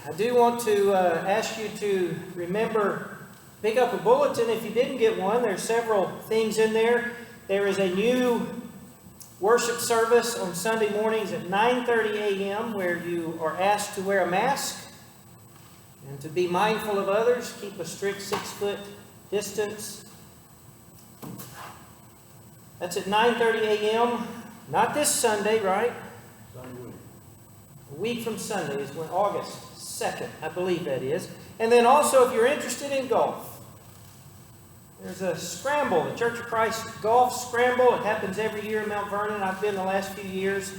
I do want to ask you to remember, pick up a bulletin if you didn't get one. There's several things in there. There is a new worship service on Sunday mornings at 9:30 a.m. where you are asked to wear a mask and to be mindful of others. Keep a strict 6-foot distance. That's at 9:30 a.m. Not this Sunday, right? A week from Sunday is when August 2nd, I believe that is. And then also, if you're interested in golf, there's a scramble, the Church of Christ Golf Scramble. It happens every year in Mount Vernon. I've been the last few years.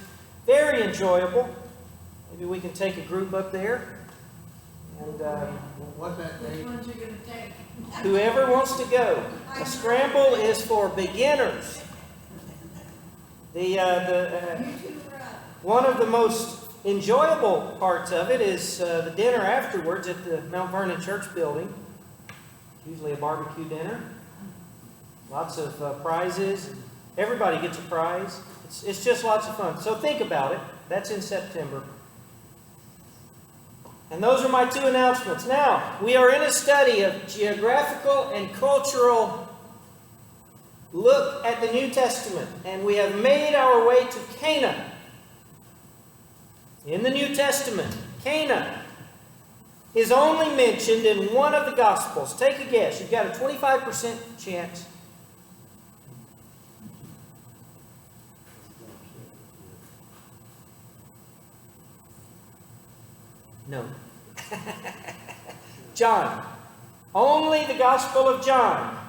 Very enjoyable. Maybe we can take a group up there. And what's that Which ones are you going to take? whoever wants to go. A scramble is for beginners. One of the most enjoyable parts of it is the dinner afterwards at the Mount Vernon Church building. Usually a barbecue dinner. Lots of prizes. Everybody gets a prize. It's just lots of fun. So think about it. That's in September. And those are my two announcements. Now, we are in a study of geographical and cultural look at the New Testament. And we have made our way to Cana. In the New Testament, Cana is only mentioned in one of the Gospels. Take a guess. You've got a 25% chance. No. John. Only the Gospel of John.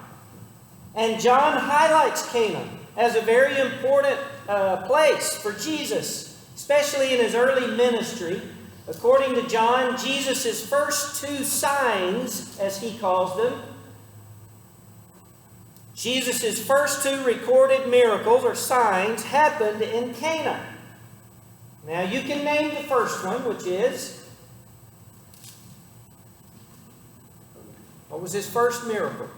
And John highlights Cana as a very important place for Jesus, especially in his early ministry. According to John, Jesus' first two signs, as he calls them, Jesus' first two recorded miracles or signs happened in Cana. Now you can name the first one, which is, what was his first miracle?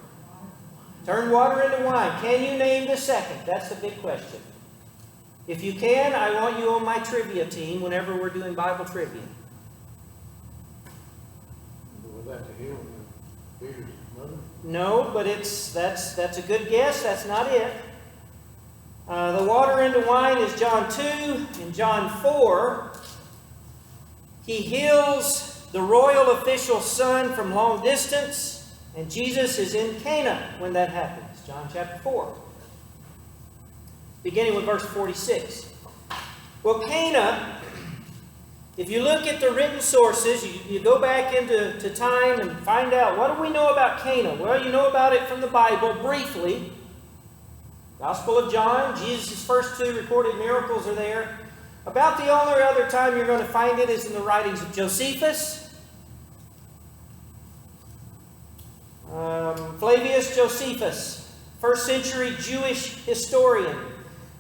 Turn water into wine. Can you name the second? That's the big question. If you can, I want you on my trivia team whenever we're doing Bible trivia. Was that the hill of Peter's mother? No, but that's a good guess. That's not it. The water into wine is John 2. In John 4, he heals the royal official's son from long distance. And Jesus is in Cana when that happens. John chapter 4. Beginning with verse 46. Well, Cana, if you look at the written sources, you go back into time and find out, what do we know about Cana? Well, you know about it from the Bible briefly. Gospel of John, Jesus' first two recorded miracles are there. About the only other time you're going to find it is in the writings of Josephus. Flavius Josephus, first century Jewish historian.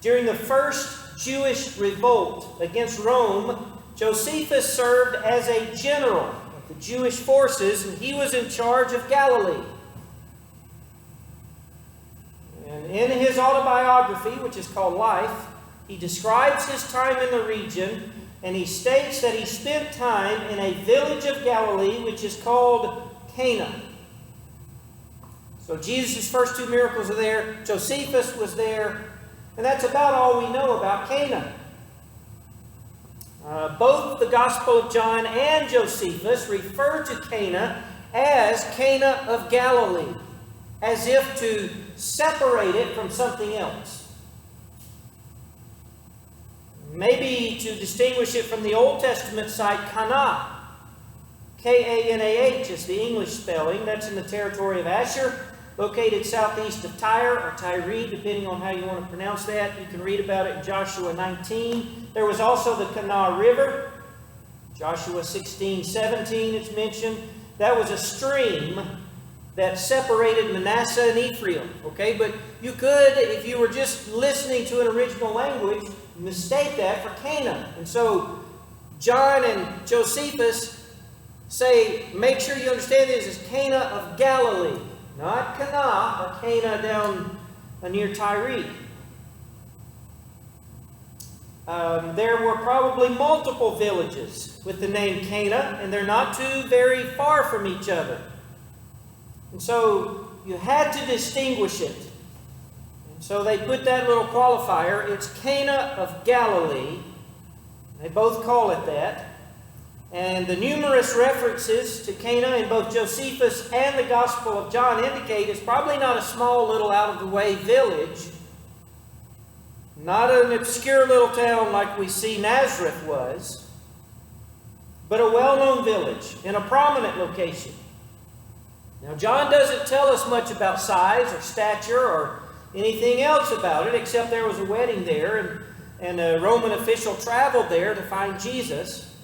During the first Jewish revolt against Rome, Josephus served as a general of the Jewish forces, and he was in charge of Galilee. And in his autobiography, which is called Life, he describes his time in the region, and he states that he spent time in a village of Galilee, which is called Cana. So Jesus' first two miracles are there. Josephus was there. And that's about all we know about Cana. Both the Gospel of John and Josephus refer to Cana as Cana of Galilee, as if to separate it from something else. Maybe to distinguish it from the Old Testament site Cana. K-A-N-A-H is the English spelling. That's in the territory of Asher, located southeast of Tyre, or Tyre, depending on how you want to pronounce that. You can read about it in Joshua 19. There was also the Cana River. Joshua 16:17 it's mentioned. That was a stream that separated Manasseh and Ephraim. Okay, but you could, if you were just listening to an original language, mistake that for Cana. And so John and Josephus say, make sure you understand this as Cana of Galilee. Not Cana or Cana down near Tyre. There were probably multiple villages with the name Cana, and they're not too very far from each other. And so you had to distinguish it. And so they put that little qualifier. It's Cana of Galilee. They both call it that. And the numerous references to Cana in both Josephus and the Gospel of John indicate it's probably not a small little out-of-the-way village. Not an obscure little town like we see Nazareth was, but a well-known village in a prominent location. Now, John doesn't tell us much about size or stature or anything else about it, except there was a wedding there, and a Roman official traveled there to find Jesus.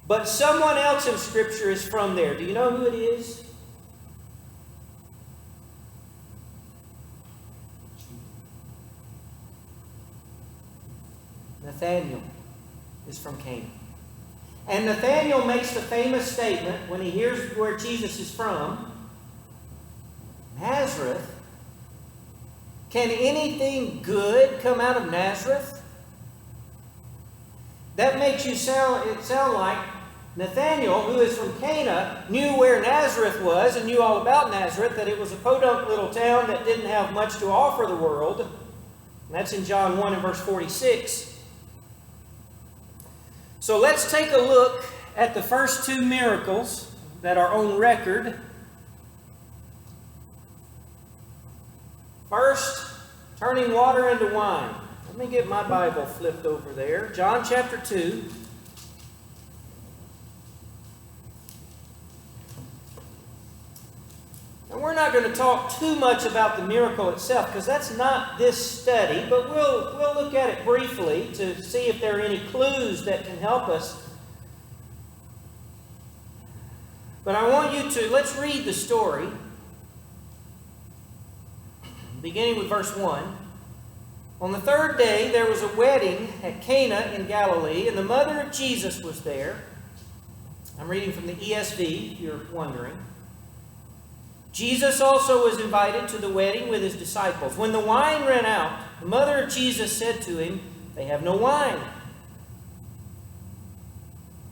But someone else in Scripture is from there. Do you know who it is? Nathanael is from Cana. And Nathanael makes the famous statement when he hears where Jesus is from. Nazareth? Can anything good come out of Nazareth? That makes it sound like Nathanael, who is from Cana, knew where Nazareth was and knew all about Nazareth, that it was a podunk little town that didn't have much to offer the world. And that's in John 1 and verse 46. So let's take a look at the first two miracles that are on record. First, turning water into wine. Let me get my Bible flipped over there. John chapter 2. And we're not going to talk too much about the miracle itself because that's not this study, but we'll look at it briefly to see if there are any clues that can help us. But I want you to, let's read the story, beginning with verse 1. On the third day, there was a wedding at Cana in Galilee, and the mother of Jesus was there. I'm reading from the ESV, if you're wondering. Jesus also was invited to the wedding with his disciples. When the wine ran out, the mother of Jesus said to him, "They have no wine."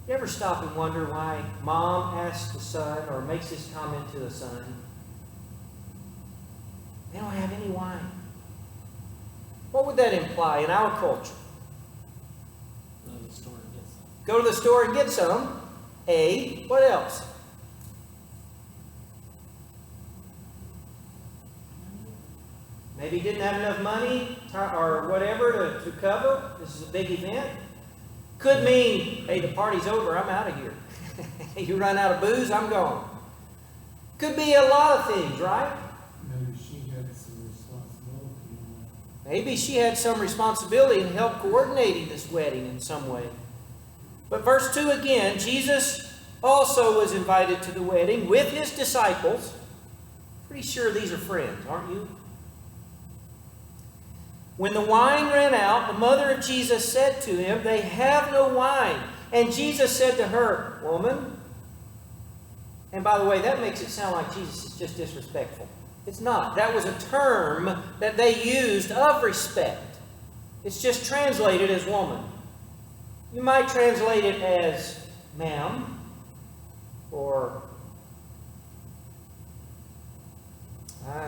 You ever stop and wonder why mom asks the son or makes this comment to the son? They don't have any wine. What would that imply in our culture? Go to the store and get some. Go to the store and get some. A. What else? Maybe didn't have enough money or whatever to cover. This is a big event. Could mean, hey, the party's over, I'm out of here. You run out of booze, I'm gone. Could be a lot of things, right? Maybe she had some responsibility in Maybe she had some responsibility in help coordinating this wedding in some way. But verse 2 again, Jesus also was invited to the wedding with his disciples. Pretty sure these are friends, aren't you? When the wine ran out, the mother of Jesus said to him, "They have no wine." And Jesus said to her, "Woman," and by the way, that makes it sound like Jesus is just disrespectful. It's not. That was a term that they used of respect. It's just translated as woman. You might translate it as ma'am or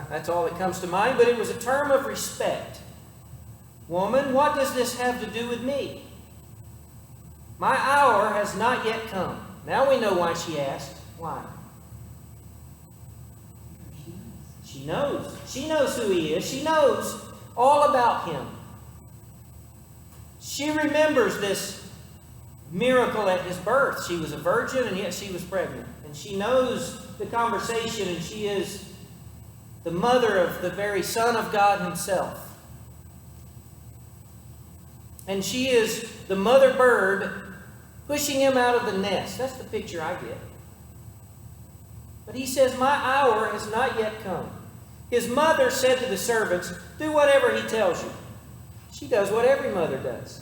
that's all that comes to mind, but it was a term of respect. Woman, what does this have to do with me? My hour has not yet come. Now we know why she asked. Why? She knows. She knows who he is. She knows all about him. She remembers this miracle at his birth. She was a virgin and yet she was pregnant. And she knows the conversation, and she is the mother of the very Son of God himself. And she is the mother bird pushing him out of the nest. That's the picture I get. But he says, "My hour has not yet come." His mother said to the servants, "Do whatever he tells you." She does what every mother does.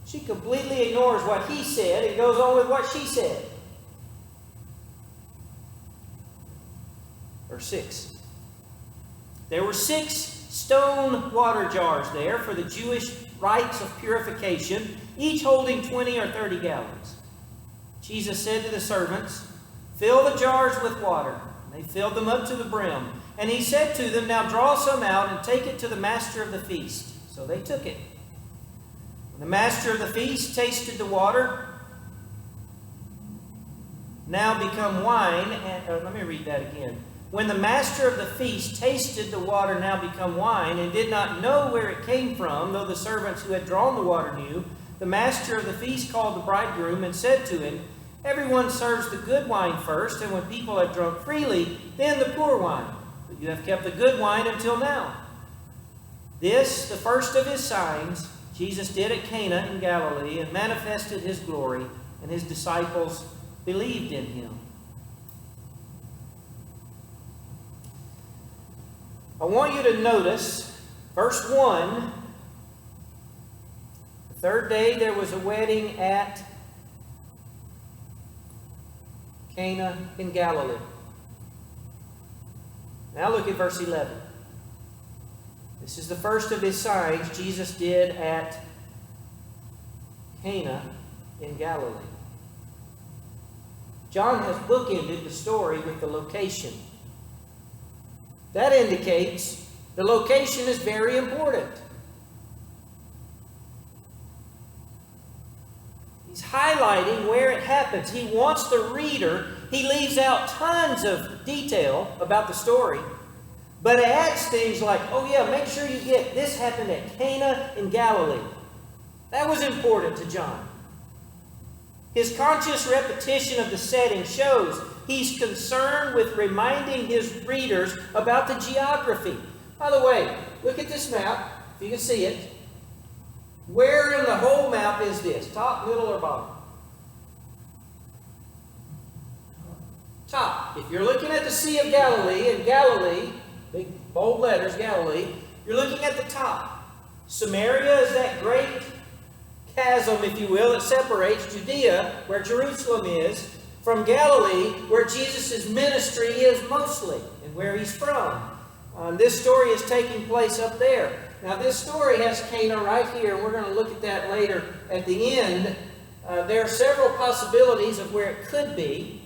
She completely ignores what he said and goes on with what she said. Verse 6. There were 6 stone water jars there for the Jewish rites of purification, each holding 20 or 30 gallons. Jesus said to the servants, "Fill the jars with water." And they filled them up to the brim. And he said to them, "Now draw some out and take it to the master of the feast." So they took it. When the master of the feast tasted the water, now become wine, and let me read that again. When the master of the feast tasted the water now become wine, and did not know where it came from, though the servants who had drawn the water knew, the master of the feast called the bridegroom and said to him, "Everyone serves the good wine first, and when people have drunk freely, then the poor wine. But you have kept the good wine until now." This, the first of his signs, Jesus did at Cana in Galilee, and manifested his glory, and his disciples believed in him. I want you to notice verse 1. The third day there was a wedding at Cana in Galilee. Now look at verse 11. This is the first of his signs Jesus did at Cana in Galilee. John has bookended the story with the location. That indicates the location is very important. He's highlighting where it happens. He wants the reader, he leaves out tons of detail about the story, but adds things like, oh yeah, make sure you get this happened at Cana in Galilee. That was important to John. His conscious repetition of the setting shows he's concerned with reminding his readers about the geography. By the way, look at this map, if you can see it. Where in the whole map is this? Top, middle, or bottom? Top. If you're looking at the Sea of Galilee, and Galilee, big bold letters, Galilee, you're looking at the top. Samaria is that great chasm, if you will, that separates Judea, where Jerusalem is, from Galilee, where Jesus' ministry is mostly, and where he's from. This story is taking place up there. Now, this story has Cana right here, and we're going to look at that later at the end. There are several possibilities of where it could be.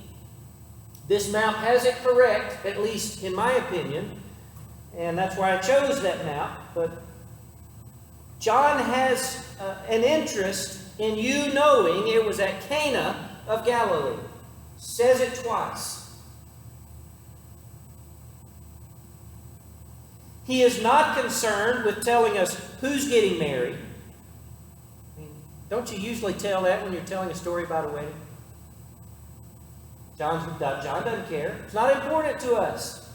This map has it correct, at least in my opinion, and that's why I chose that map. But John has an interest in you knowing it was at Cana of Galilee. Says it twice. He is not concerned with telling us who's getting married. I mean, don't you usually tell that when you're telling a story about a wedding? John doesn't care. It's not important to us.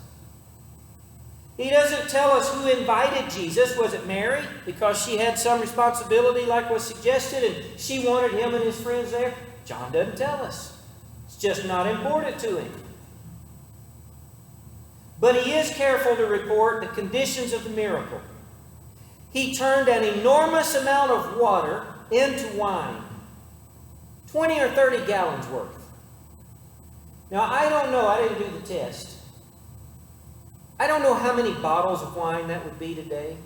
He doesn't tell us who invited Jesus. Was it Mary? Because she had some responsibility like was suggested and she wanted him and his friends there? John doesn't tell us. It's just not important to him. But he is careful to report the conditions of the miracle. He turned an enormous amount of water into wine. 20 or 30 gallons worth. Now, I don't know. I didn't do the test. I don't know how many bottles of wine that would be today.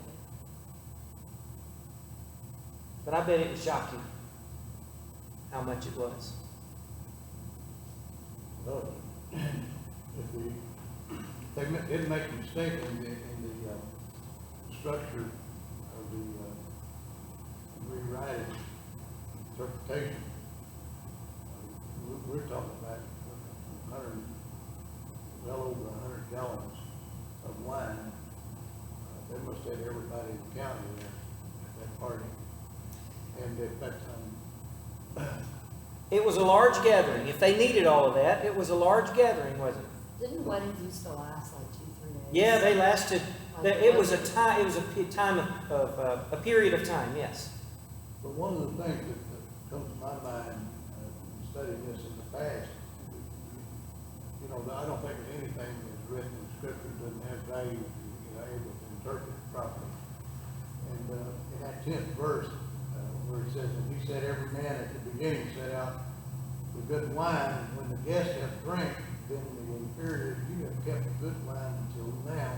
But I bet it would shock you how much it was. Well, they didn't make a mistake in the structure of the rewriting interpretation. We're talking about 100, well over 100 gallons of wine. They must have had everybody in the county there at that party. And at that time, it was a large gathering. If they needed all of that, it was a large gathering, wasn't it? Didn't weddings used to last like 2-3 days? Yeah, they lasted. It was a time. It was a time of a period of time. Yes. but one of the things that comes to my mind studying this in the past, you know, I don't think that anything that's written in Scripture doesn't have value if you're able to interpret it properly. And in that 10th verse, where it says, "And he said, every man at the beginning set out the good wine, and when the guests have drank, then the inferior, you have kept the good wine until now."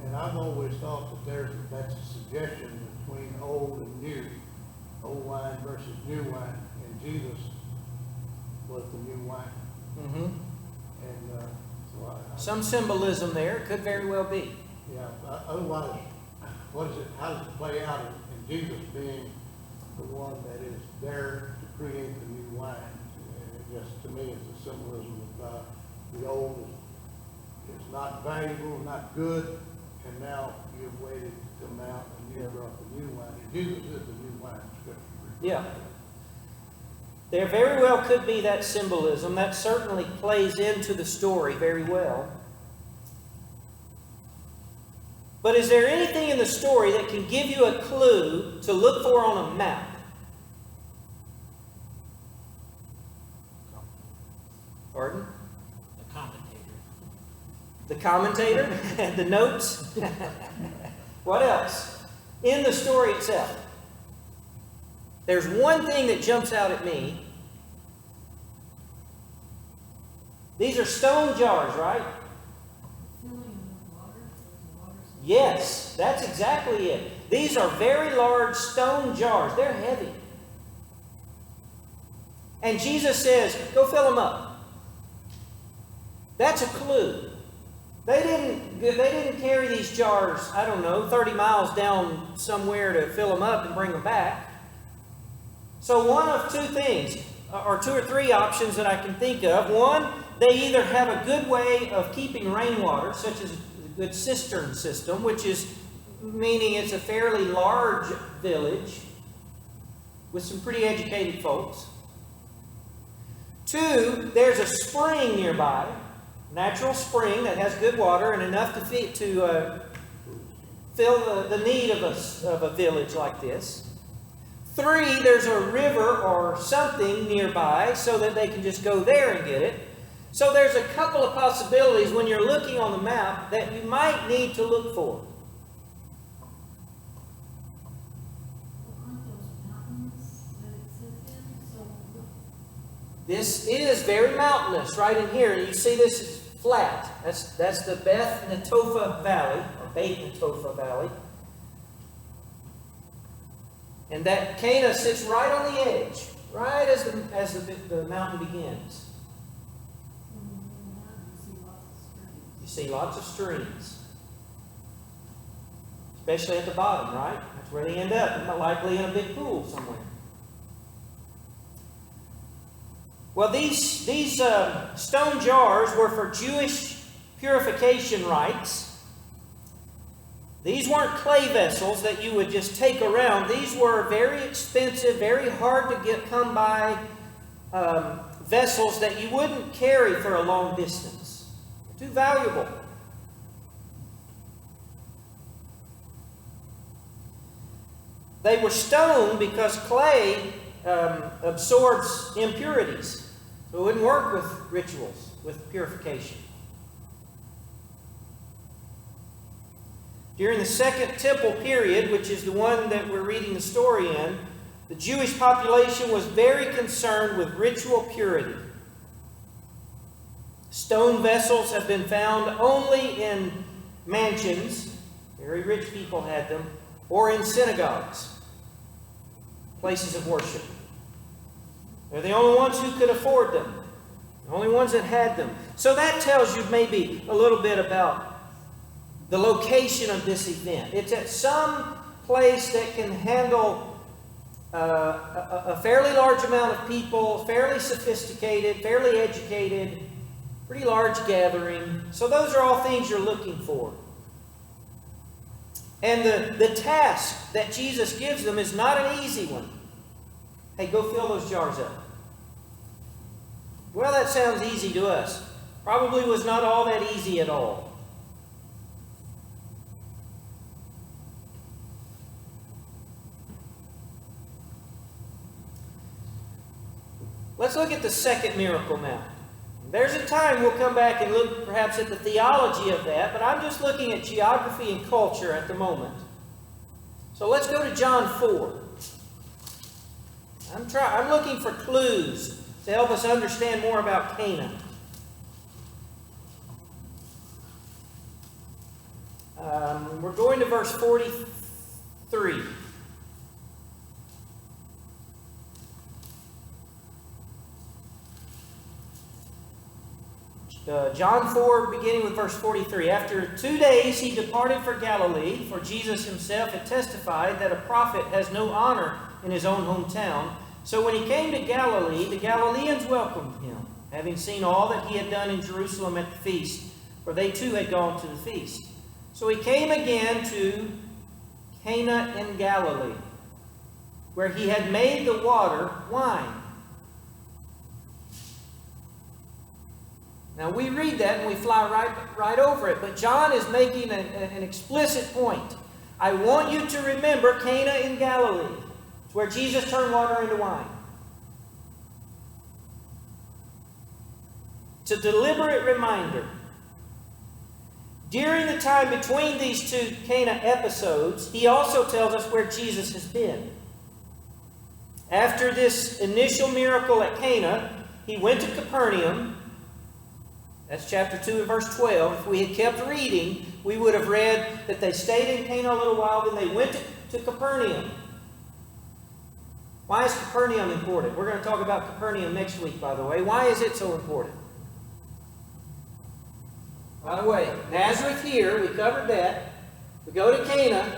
And I've always thought that that's a suggestion that between old and new, old wine versus new wine, and Jesus was the new wine. Mm-hmm. And so Some symbolism there. Could very well be. yeah. Otherwise, what is it? How does it play out in Jesus being the one that is there to create the new wine? And it just, to me, it's a symbolism of the old is not valuable, not good, and now you've waited to come out and you brought the new wine. And Jesus is the new wine, Scripture. Yeah. There very well could be that symbolism. That certainly plays into the story very well. But is there anything in the story that can give you a clue to look for on a map? Pardon? The commentator. The commentator? And the notes? What else? In the story itself. There's one thing that jumps out at me. These are stone jars, right? Yes, that's exactly it. These are very large stone jars. They're heavy. And Jesus says, go fill them up. That's a clue. They didn't carry these jars, I don't know, 30 miles down somewhere to fill them up and bring them back. So one of two things, or two or three options that I can think of. One, they either have a good way of keeping rainwater, such as a good cistern system, which is meaning it's a fairly large village with some pretty educated folks. Two, there's a spring nearby, natural spring that has good water and enough to fill the need of a village like this. Three, there's a river or something nearby so that they can just go there and get it. So there's a couple of possibilities when you're looking on the map that you might need to look for. This is very mountainous right in here. You see this is flat. That's the Beth Netophah Valley, or Beit Netophah Valley. And that Cana sits right on the edge, right as the mountain begins. You see lots of streams. Especially at the bottom, right? That's where they end up, likely in a big pool somewhere. Well, these stone jars were for Jewish purification rites. These weren't clay vessels that you would just take around. These were very expensive, very hard to come by vessels that you wouldn't carry for a long distance. Too valuable. They were stone because clay absorbs impurities. So it wouldn't work with rituals, with purification. During the Second Temple period, which is the one that we're reading the story in, the Jewish population was very concerned with ritual purity. Stone vessels have been found only in mansions, very rich people had them, or in synagogues, places of worship. They're the only ones who could afford them, the only ones that had them. So that tells you maybe a little bit about the location of this event. It's at some place that can handle a fairly large amount of people, fairly sophisticated, fairly educated, pretty large gathering. So those are all things you're looking for. And the task that Jesus gives them is not an easy one. Hey, go fill those jars up. Well, that sounds easy to us. Probably was not all that easy at all. Let's look at the second miracle now. There's a time we'll come back and look perhaps at the theology of that, but I'm just looking at geography and culture at the moment. So let's go to John 4. I'm looking for clues to help us understand more about Cana. We're going to verse 43. John 4, beginning with verse 43. After 2 days he departed for Galilee, for Jesus himself had testified that a prophet has no honor in his own hometown. So when he came to Galilee, the Galileans welcomed him, having seen all that he had done in Jerusalem at the feast, for they too had gone to the feast. So he came again to Cana in Galilee, where he had made the water wine. Now we read that and we fly right over it, but John is making an explicit point. I want you to remember Cana in Galilee. It's where Jesus turned water into wine. It's a deliberate reminder. During the time between these two Cana episodes, he also tells us where Jesus has been. After this initial miracle at Cana, he went to Capernaum. That's chapter 2 and verse 12. If we had kept reading, we would have read that they stayed in Cana a little while, then they went to Capernaum. Why is Capernaum important? We're going to talk about Capernaum next week, by the way. Why is it so important? By the way, Nazareth here, we covered that. We go to Cana.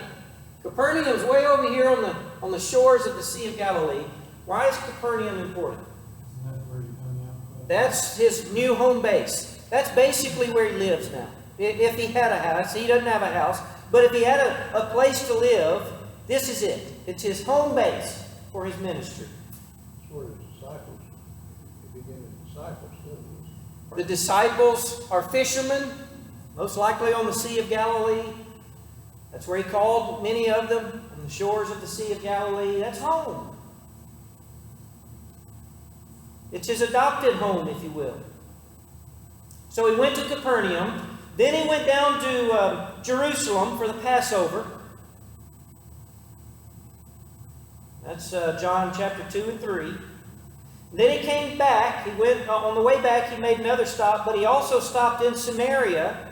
Capernaum's way over here on the shores of the Sea of Galilee. Why is Capernaum important? Isn't that where you hung out? That's his new home base. That's basically where he lives now. If he had a house, he doesn't have a house, but if he had a place to live, this is it. It's his home base for his ministry. That's where his disciples, he began his disciples too. The disciples are fishermen, most likely on the Sea of Galilee. That's where he called many of them, on the shores of the Sea of Galilee. That's home. It's his adopted home, if you will. So he went to Capernaum. Then he went down to Jerusalem for the Passover. That's John chapter 2 and 3. Then he came back. He went on the way back. He made another stop, but he also stopped in Samaria,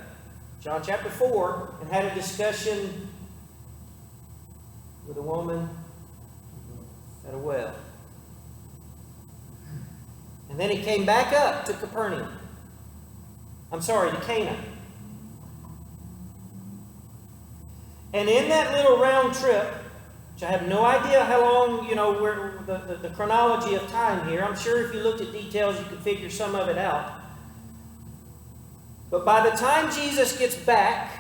John chapter 4, and had a discussion with a woman at a well. And then he came back up to Capernaum. To Cana. And in that little round trip, which I have no idea how long, where the chronology of time here. I'm sure if you looked at details, you could figure some of it out. But by the time Jesus gets back,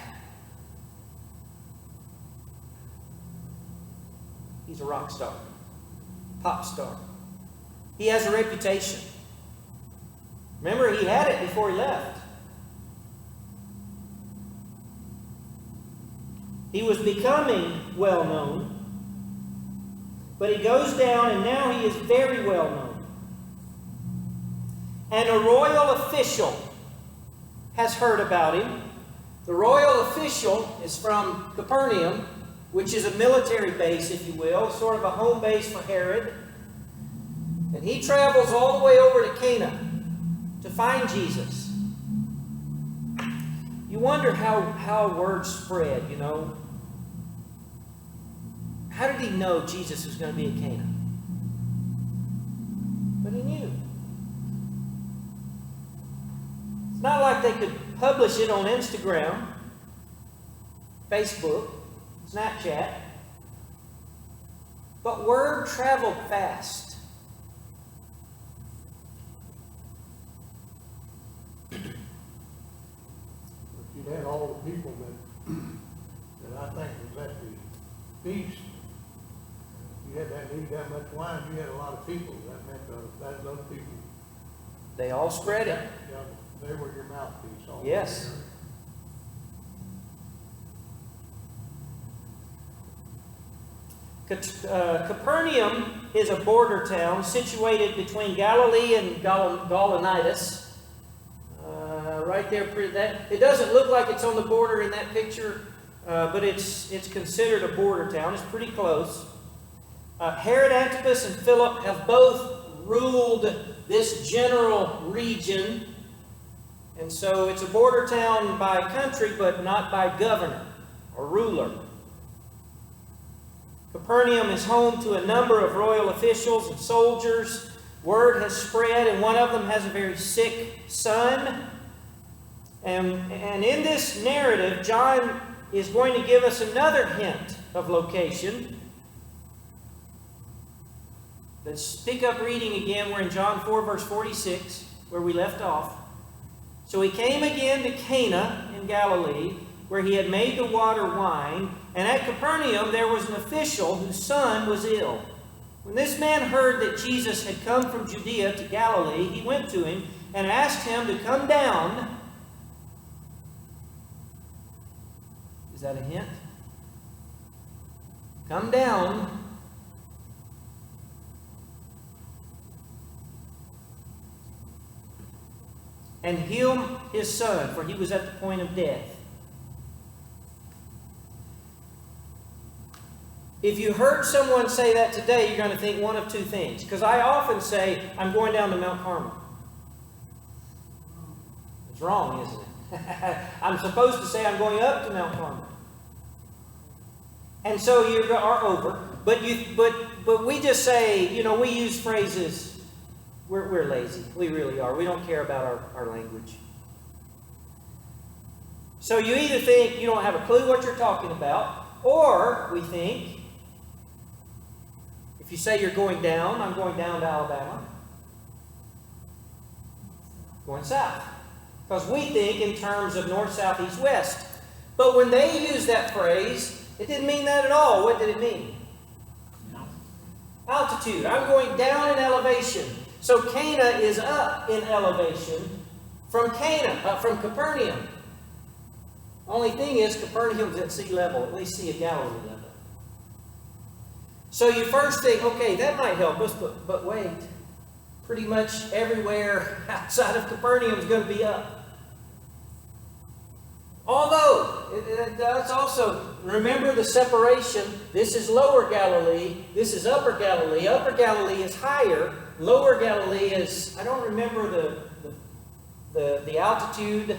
he's a rock star, pop star. He has a reputation. Remember, he had it before he left. He was becoming well known, but he goes down and now he is very well known. And a royal official has heard about him. The royal official is from Capernaum, which is a military base, if you will, sort of a home base for Herod. And he travels all the way over to Cana to find Jesus. You wonder how word spread, How did he know Jesus was going to be in Cana? But he knew. It's not like they could publish it on Instagram, Facebook, Snapchat. But word traveled fast. If you had all the people that I think was at the feast, you had that need that much wine, you had a lot of people. That meant that those people. They all spread it. Yeah, they were your mouthpiece. All Yes. Capernaum is a border town situated between Galilee and Gaulonitis. Right there, it doesn't look like it's on the border in that picture, but it's considered a border town. It's pretty close. Herod Antipas and Philip have both ruled this general region, and so it's a border town by country, but not by governor or ruler. Capernaum is home to a number of royal officials and soldiers. Word has spread, and one of them has a very sick son. And in this narrative, John is going to give us another hint of location. Let's pick up reading again. We're in John 4, verse 46, where we left off. So he came again to Cana in Galilee, where he had made the water wine. And at Capernaum there was an official whose son was ill. When this man heard that Jesus had come from Judea to Galilee, he went to him and asked him to come down. Is that a hint? Come down and heal his son, for he was at the point of death. If you heard someone say that today, you're going to think one of two things. Because I often say, I'm going down to Mount Carmel. It's wrong, isn't it? I'm supposed to say I'm going up to Mount Carmel. And so you are over. But we just say, we use phrases. We're lazy. We really are. We don't care about our language. So you either think you don't have a clue what you're talking about, or we think, if you say you're going down, I'm going down to Alabama. Going south. Because we think in terms of north, south, east, west. But when they use that phrase, it didn't mean that at all. What did it mean? Altitude. I'm going down in elevation. So Cana is up in elevation from Capernaum. Only thing is, Capernaum's at sea level, at least Sea of Galilee level. So you first think, okay, that might help us, but wait. Pretty much everywhere outside of Capernaum is going to be up. Although, that's also, remember the separation. This is Lower Galilee. This is Upper Galilee. Upper Galilee is higher. Lower Galilee is, I don't remember the altitude,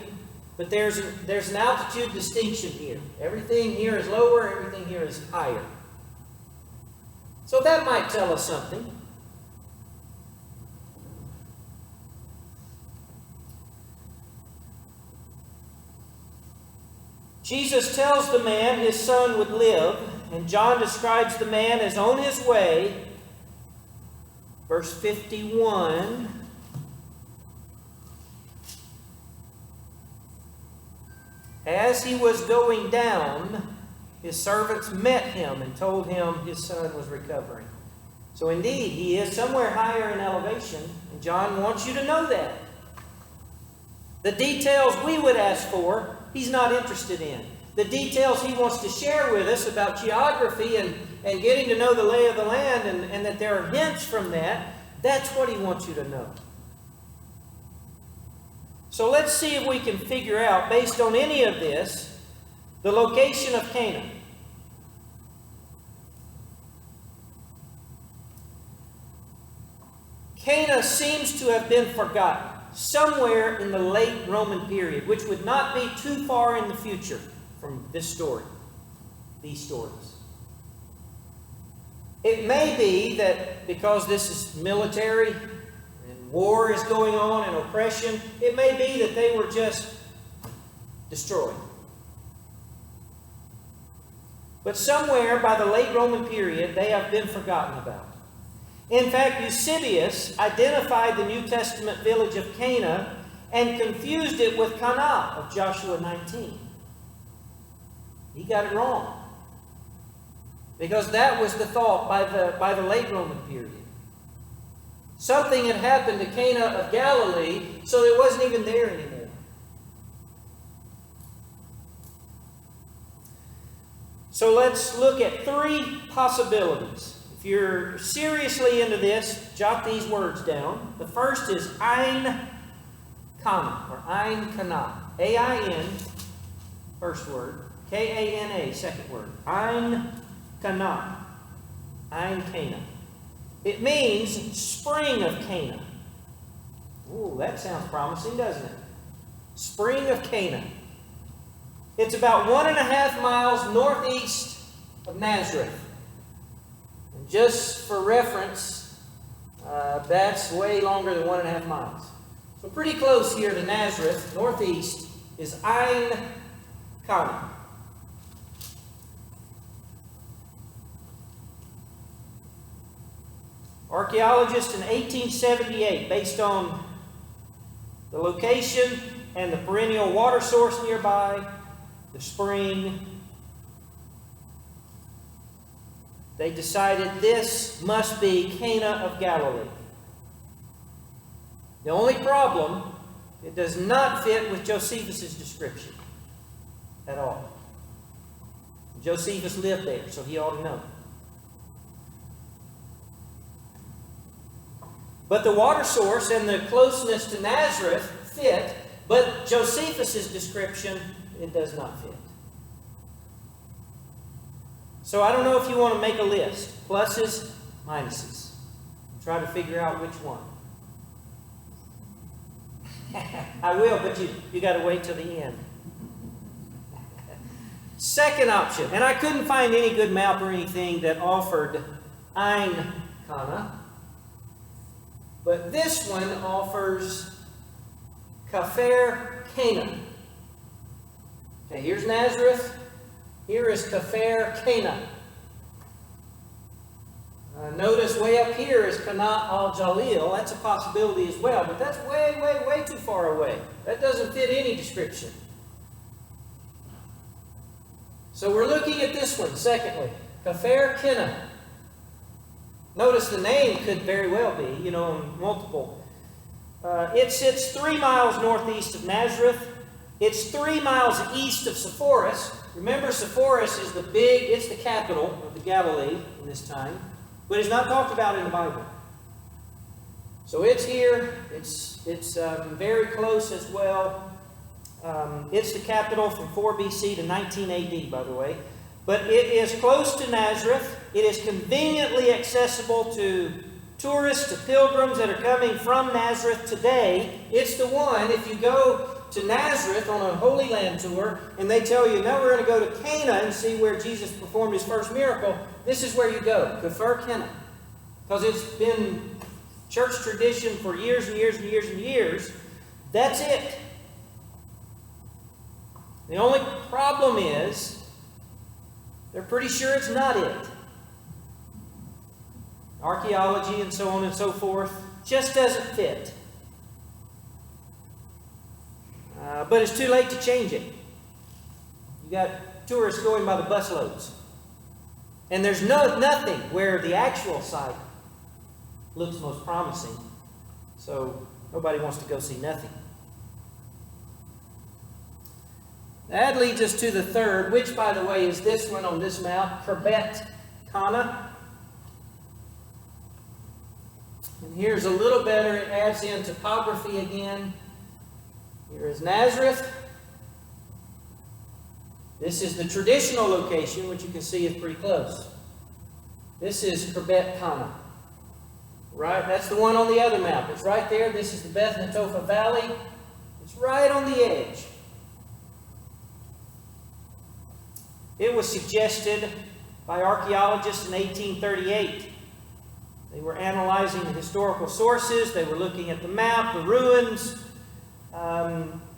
but there's an altitude distinction here. Everything here is lower, everything here is higher. So that might tell us something. Jesus tells the man his son would live, and John describes the man as on his way. Verse 51. As he was going down, his servants met him and told him his son was recovering. So indeed, he is somewhere higher in elevation, and John wants you to know that. The details we would ask for, he's not interested in. The details he wants to share with us about geography and getting to know the lay of the land and that there are hints from that, that's what he wants you to know. So let's see if we can figure out, based on any of this, the location of Cana. Cana seems to have been forgotten somewhere in the late Roman period, which would not be too far in the future from this story, these stories. It may be that because this is military and war is going on and oppression, it may be that they were just destroyed. But somewhere by the late Roman period, they have been forgotten about. In fact, Eusebius identified the New Testament village of Cana and confused it with Cana of Joshua 19. He got it wrong. Because that was the thought by the late Roman period. Something had happened to Cana of Galilee, so it wasn't even there anymore. So let's look at three possibilities. If you're seriously into this, jot these words down. The first is Ein Cana, or Ein Cana. A-I-N, first word. K-A-N-A, second word. Ein Cana. Ein Cana. It means spring of Cana. Ooh, that sounds promising, doesn't it? Spring of Cana. It's about 1.5 miles northeast of Nazareth. And just for reference, that's way longer than 1.5 miles. So pretty close here to Nazareth, northeast. is Ein Cana. Archaeologists in 1878, based on the location and the perennial water source nearby, the spring, they decided this must be Cana of Galilee. The only problem, it does not fit with Josephus' description at all. Josephus lived there, so he ought to know. But the water source and the closeness to Nazareth fit, but Josephus' description, it does not fit. So I don't know if you want to make a list. Pluses, minuses. Try to figure out which one. I will, but you got to wait till the end. Second option, and I couldn't find any good map or anything that offered Ein Cana, but this one offers Kafir Cana. Okay, here's Nazareth. Here is Kafir Cana. Notice way up here is Cana al-Jalil. That's a possibility as well, but that's way, way, way too far away. That doesn't fit any description. So we're looking at this one, secondly. Kafir Cana. Notice the name could very well be, multiple. It sits 3 miles northeast of Nazareth. It's 3 miles east of Sepphoris. Remember, Sepphoris is it's the capital of the Galilee in this time, but it's not talked about in the Bible. So it's here. It's very close as well. It's the capital from 4 BC to 19 AD, by the way. But it is close to Nazareth. It is conveniently accessible to tourists, to pilgrims that are coming from Nazareth today. It's the one, if you go to Nazareth on a Holy Land tour, and they tell you, now we're going to go to Cana and see where Jesus performed his first miracle, this is where you go, Kafir Cana. Because it's been church tradition for years and years and years and years. That's it. The only problem is, they're pretty sure it's not it. Archaeology and so on and so forth just doesn't fit. But it's too late to change it. You got tourists going by the busloads. And there's nothing where the actual site looks most promising. So nobody wants to go see nothing. That leads us to the third, which, by the way, is this one on this map, Khirbet Cana. And here's a little better. It adds in topography again. Here is Nazareth. This is the traditional location, which you can see is pretty close. This is Khirbet Cana. Right? That's the one on the other map. It's right there. This is the Beth Netofa Valley. It's right on the edge. It was suggested by archaeologists in 1838. They were analyzing the historical sources. They were looking at the map, the ruins.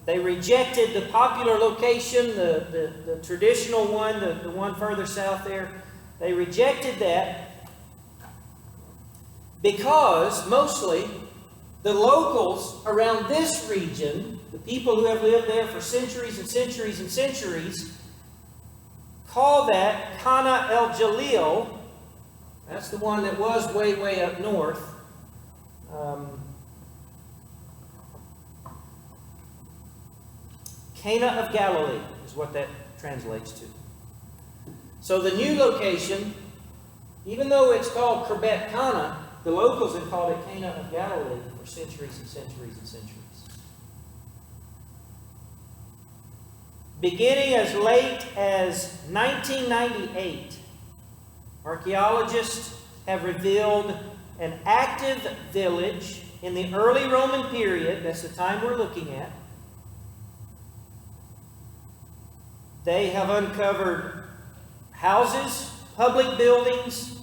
They rejected the popular location, the traditional one, the one further south there. They rejected that because mostly the locals around this region, the people who have lived there for centuries and centuries and centuries, call that Cana el-Jalil. That's the one that was way, way up north. Cana of Galilee is what that translates to. So the new location, even though it's called Khirbet Cana, the locals have called it Cana of Galilee for centuries and centuries and centuries. Beginning as late as 1998, archaeologists have revealed an active village in the early Roman period. That's the time we're looking at. They have uncovered houses, public buildings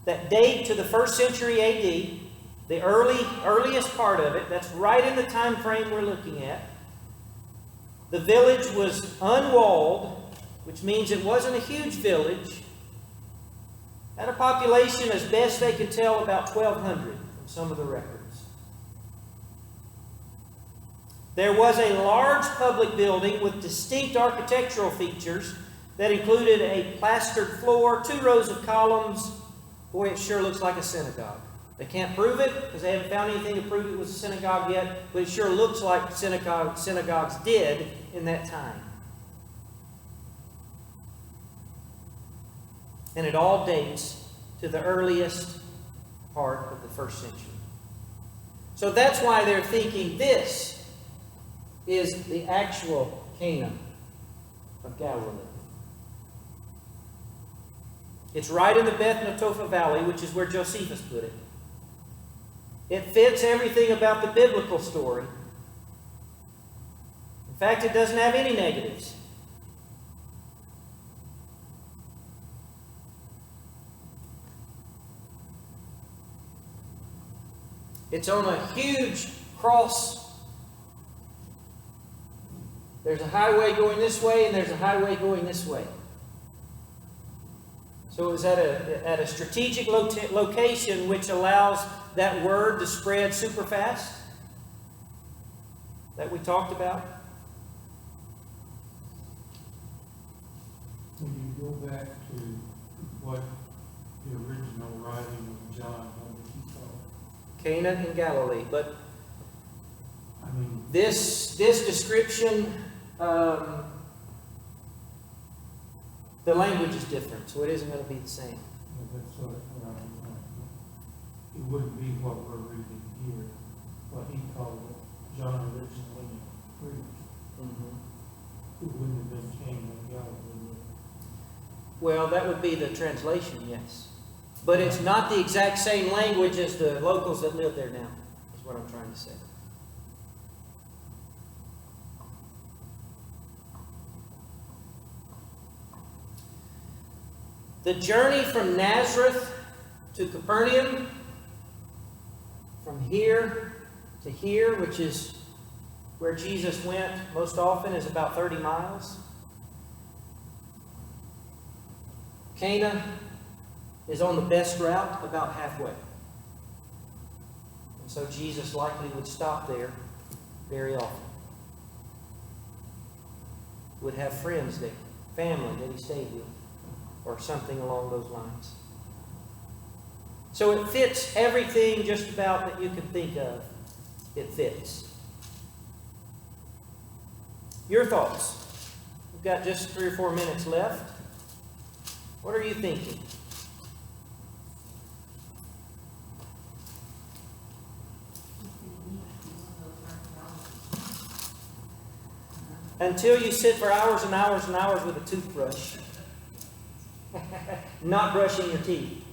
that date to the 1st century AD, the earliest part of it. That's right in the time frame we're looking at. The village was unwalled, which means it wasn't a huge village. Had a population, as best they could tell, about 1,200 from some of the records. There was a large public building with distinct architectural features that included a plastered floor, 2 rows of columns. Boy, it sure looks like a synagogue. They can't prove it because they haven't found anything to prove it was a synagogue yet, but it sure looks like synagogues did in that time. And it all dates to the earliest part of the 1st century. So that's why they're thinking this is the actual Cana of Galilee. It's right in the Beth Natofa Valley, which is where Josephus put it. It fits everything about the biblical story. In fact, it doesn't have any negatives. It's on a huge cross. There's a highway going this way, and there's a highway going this way. So it was at a strategic location which allows that word to spread super fast that we talked about. When you go back to what the original writing of John, what did he call it? Cana in Galilee. But I mean, this description, the language is different, so it isn't going to be the same. that's what I was like. It wouldn't be what we're reading here, what he called it, John originally preached. Mm-hmm. It wouldn't have been Cana in Galilee. Well, that would be the translation, yes. But it's not the exact same language as the locals that live there now, is what I'm trying to say. The journey from Nazareth to Capernaum, from here to here, which is where Jesus went most often, is about 30 miles. Cana is on the best route, about halfway. And so Jesus likely would stop there very often. Would have friends there, family that he stayed with, or something along those lines. So it fits everything just about that you can think of. It fits. Your thoughts? We've got just 3 or 4 minutes left. What are you thinking? Until you sit for hours and hours and hours with a toothbrush, not brushing your teeth.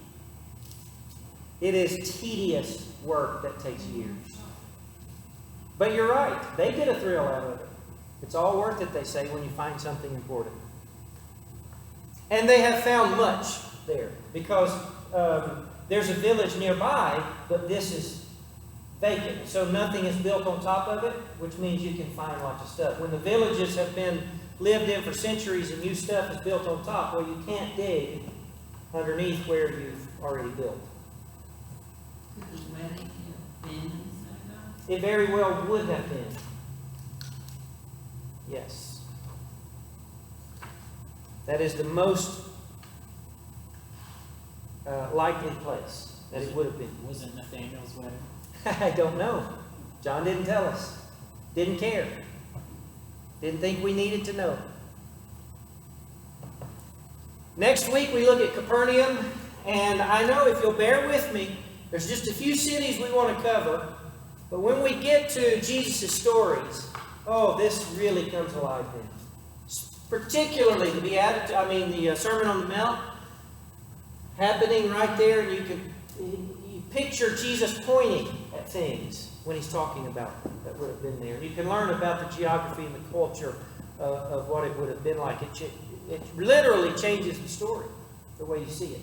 It is tedious work that takes years. But you're right. They get a thrill out of it. It's all worth it, they say, when you find something important. And they have found much there because there's a village nearby, but this is vacant. So nothing is built on top of it, which means you can find lots of stuff. When the villages have been lived in for centuries and new stuff is built on top, well, you can't dig underneath where you've already built. Could the wedding have been in synagogue? It very well would have been. Yes. That is the most likely place that it would have been. Was it Nathaniel's wedding? I don't know. John didn't tell us. Didn't care. Didn't think we needed to know. Next week we look at Capernaum, and I know if you'll bear with me, there's just a few cities we want to cover, but when we get to Jesus' stories, oh, this really comes alive then. Particularly the Sermon on the Mount happening right there, and you picture Jesus pointing at things when he's talking about them that would have been there. You can learn about the geography and the culture of what it would have been like. It literally changes the story, the way you see it.